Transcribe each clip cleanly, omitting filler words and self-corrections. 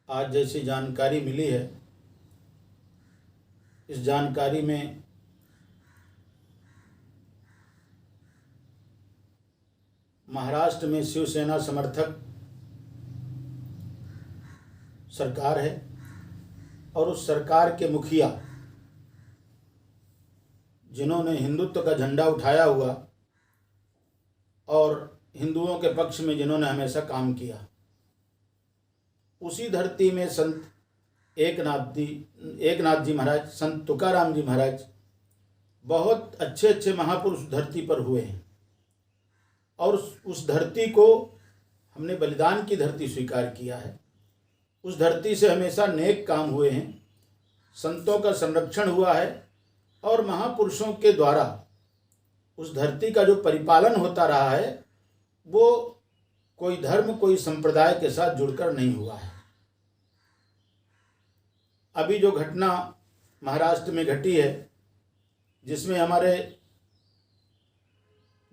आज जैसी जानकारी मिली है, इस जानकारी में महाराष्ट्र में शिवसेना समर्थक सरकार है और उस सरकार के मुखिया जिन्होंने हिंदुत्व का झंडा उठाया हुआ और हिंदुओं के पक्ष में जिन्होंने हमेशा काम किया, उसी धरती में संत एकनाथ जी महाराज, संत तुकाराम जी महाराज बहुत अच्छे अच्छे महापुरुष धरती पर हुए हैं और उस धरती को हमने बलिदान की धरती स्वीकार किया है। उस धरती से हमेशा नेक काम हुए हैं, संतों का संरक्षण हुआ है और महापुरुषों के द्वारा उस धरती का जो परिपालन होता रहा है वो कोई धर्म कोई संप्रदाय के साथ जुड़कर नहीं हुआ है। अभी जो घटना महाराष्ट्र में घटी है, जिसमें हमारे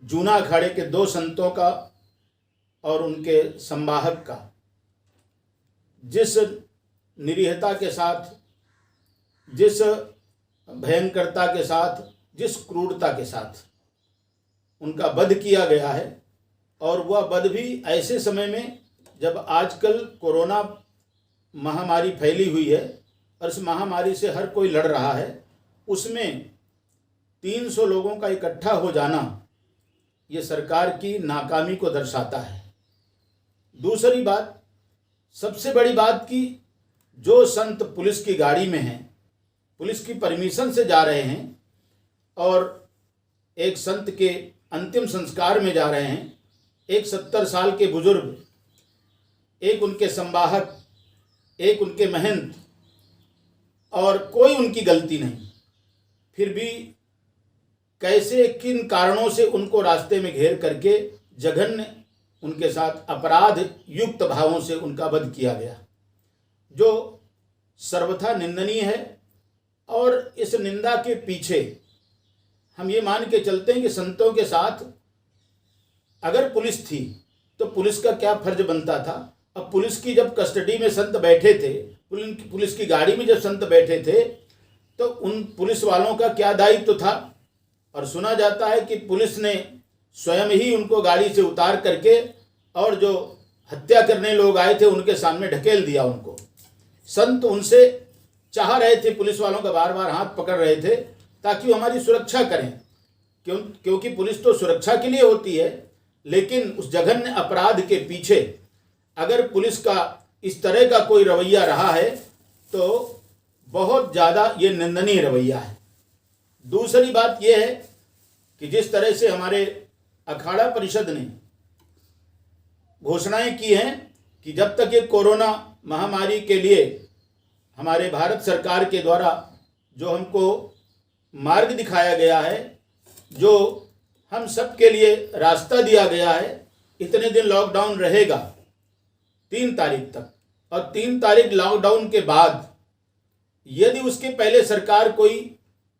जूना अखाड़े के 2 संतों का और उनके संवाहक का जिस निरीहता के साथ, जिस भयंकरता के साथ, जिस क्रूरता के साथ उनका वध किया गया है, और वह वध भी ऐसे समय में जब आजकल कोरोना महामारी फैली हुई है और इस महामारी से हर कोई लड़ रहा है, उसमें 300 लोगों का इकट्ठा हो जाना ये सरकार की नाकामी को दर्शाता है। दूसरी बात, सबसे बड़ी बात कि जो संत पुलिस की गाड़ी में हैं, पुलिस की परमिशन से जा रहे हैं और एक संत के अंतिम संस्कार में जा रहे हैं, एक 70 साल के बुजुर्ग, एक उनके संवाहक, एक उनके महंत, और कोई उनकी गलती नहीं, फिर भी कैसे किन कारणों से उनको रास्ते में घेर करके जघन्य उनके साथ अपराध युक्त भावों से उनका वध किया गया, जो सर्वथा निंदनीय है। और इस निंदा के पीछे हम ये मान के चलते हैं कि संतों के साथ अगर पुलिस थी तो पुलिस का क्या फर्ज बनता था। अब पुलिस की जब कस्टडी में संत बैठे थे, पुलिस की गाड़ी में जब संत बैठे थे, तो उन पुलिस वालों का क्या दायित्व था। और सुना जाता है कि पुलिस ने स्वयं ही उनको गाड़ी से उतार करके और जो हत्या करने लोग आए थे उनके सामने ढकेल दिया उनको। संत उनसे चाह रहे थे, पुलिस वालों का बार बार हाथ पकड़ रहे थे ताकि वो हमारी सुरक्षा करें, क्योंकि पुलिस तो सुरक्षा के लिए होती है। लेकिन उस जघन्य अपराध के पीछे अगर पुलिस का इस तरह का कोई रवैया रहा है तो बहुत ज़्यादा ये निंदनीय रवैया है। दूसरी बात यह है कि जिस तरह से हमारे अखाड़ा परिषद ने घोषणाएं की हैं कि जब तक ये कोरोना महामारी के लिए हमारे भारत सरकार के द्वारा जो हमको मार्ग दिखाया गया है, जो हम सब के लिए रास्ता दिया गया है, इतने दिन लॉकडाउन रहेगा 3 तारीख तक, और 3 तारीख लॉकडाउन के बाद यदि उसके पहले सरकार कोई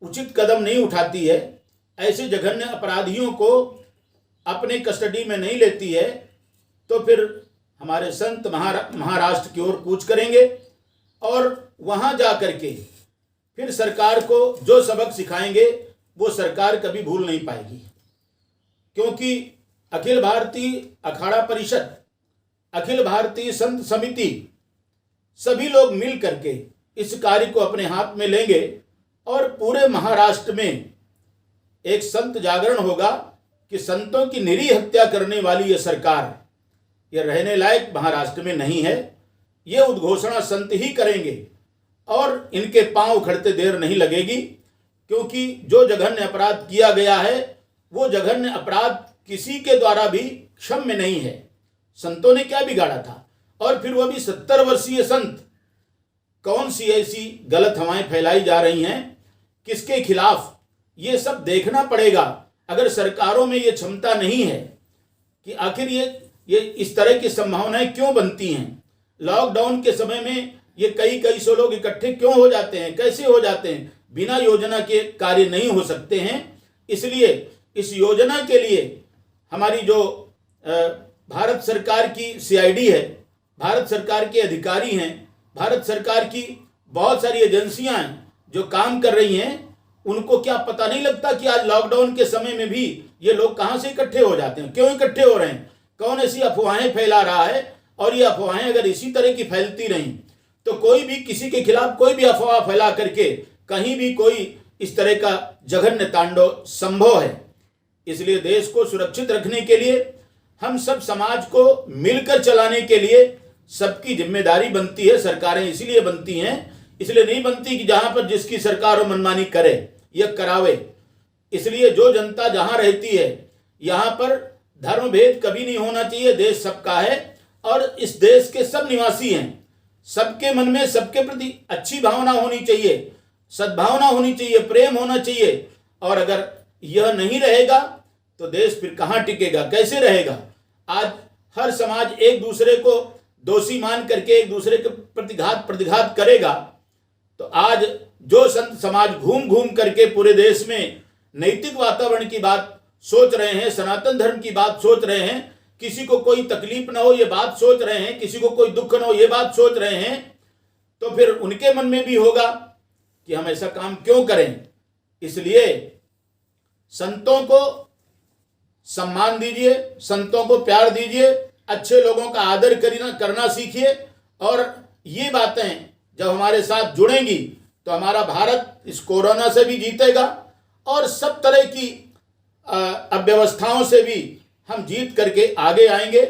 उचित कदम नहीं उठाती है, ऐसे जघन्य अपराधियों को अपने कस्टडी में नहीं लेती है, तो फिर हमारे संत महाराष्ट्र की ओर कूच करेंगे और वहां जा करके फिर सरकार को जो सबक सिखाएंगे वो सरकार कभी भूल नहीं पाएगी। क्योंकि अखिल भारतीय अखाड़ा परिषद, अखिल भारतीय संत समिति, सभी लोग मिल करके इस कार्य को अपने हाथ में लेंगे और पूरे महाराष्ट्र में एक संत जागरण होगा कि संतों की निरीह हत्या करने वाली ये सरकार ये रहने लायक महाराष्ट्र में नहीं है। ये उद्घोषणा संत ही करेंगे और इनके पांव उखड़ते देर नहीं लगेगी, क्योंकि जो जघन्य अपराध किया गया है वो जघन्य अपराध किसी के द्वारा भी क्षम्य नहीं है। संतों ने क्या बिगाड़ा था, और फिर वह भी 70 वर्षीय संत। कौन सी ऐसी गलत हवाएं फैलाई जा रही हैं, किसके खिलाफ, ये सब देखना पड़ेगा। अगर सरकारों में ये क्षमता नहीं है कि आखिर ये इस तरह की संभावनाएं क्यों बनती हैं, लॉकडाउन के समय में ये कई सौ लोग इकट्ठे क्यों हो जाते हैं, कैसे हो जाते हैं, बिना योजना के कार्य नहीं हो सकते हैं। इसलिए इस योजना के लिए हमारी जो भारत सरकार की CID है, भारत सरकार के अधिकारी हैं, भारत सरकार की बहुत सारी एजेंसियां हैं जो काम कर रही हैं, उनको क्या पता नहीं लगता कि आज लॉकडाउन के समय में भी ये लोग कहाँ से इकट्ठे हो जाते हैं, क्यों इकट्ठे हो रहे हैं, कौन ऐसी अफवाहें फैला रहा है। और ये अफवाहें अगर इसी तरह की फैलती रहीं तो कोई भी किसी के खिलाफ कोई भी अफवाह फैला करके कहीं भी कोई इस तरह का जघन्य तांडव संभव है। इसलिए देश को सुरक्षित रखने के लिए हम सब समाज को मिलकर चलाने के लिए सबकी जिम्मेदारी बनती है। सरकारें इसीलिए बनती हैं, इसलिए नहीं बनती कि जहां पर जिसकी सरकार हो मनमानी करे या करावे। इसलिए जो जनता जहां रहती है यहां पर धर्म भेद कभी नहीं होना चाहिए। देश सबका है और इस देश के सब निवासी हैं। सबके मन में सबके प्रति अच्छी भावना होनी चाहिए, सद्भावना होनी चाहिए, प्रेम होना चाहिए। और अगर यह नहीं रहेगा तो देश फिर कहाँ टिकेगा, कैसे रहेगा। आज हर समाज एक दूसरे को दोषी मान करके एक दूसरे के प्रतिघात करेगा। तो आज जो संत समाज घूम घूम करके पूरे देश में नैतिक वातावरण की बात सोच रहे हैं, सनातन धर्म की बात सोच रहे हैं, किसी को कोई तकलीफ ना हो ये बात सोच रहे हैं, किसी को कोई दुख ना हो ये बात सोच रहे हैं, तो फिर उनके मन में भी होगा कि हम ऐसा काम क्यों करें। इसलिए संतों को सम्मान दीजिए, संतों को प्यार दीजिए, अच्छे लोगों का आदर करना सीखिए। और ये बातें जब हमारे साथ जुड़ेंगी तो हमारा भारत इस कोरोना से भी जीतेगा और सब तरह की अव्यवस्थाओं से भी हम जीत करके आगे आएंगे,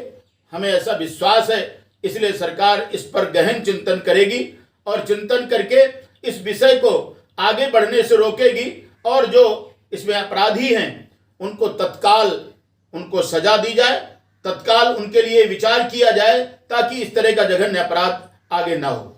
हमें ऐसा विश्वास है। इसलिए सरकार इस पर गहन चिंतन करेगी और चिंतन करके इस विषय को आगे बढ़ने से रोकेगी और जो इसमें अपराधी हैं उनको तत्काल उनको सजा दी जाए, तत्काल उनके लिए विचार किया जाए ताकि इस तरह का जघन्य अपराध आगे ना हो।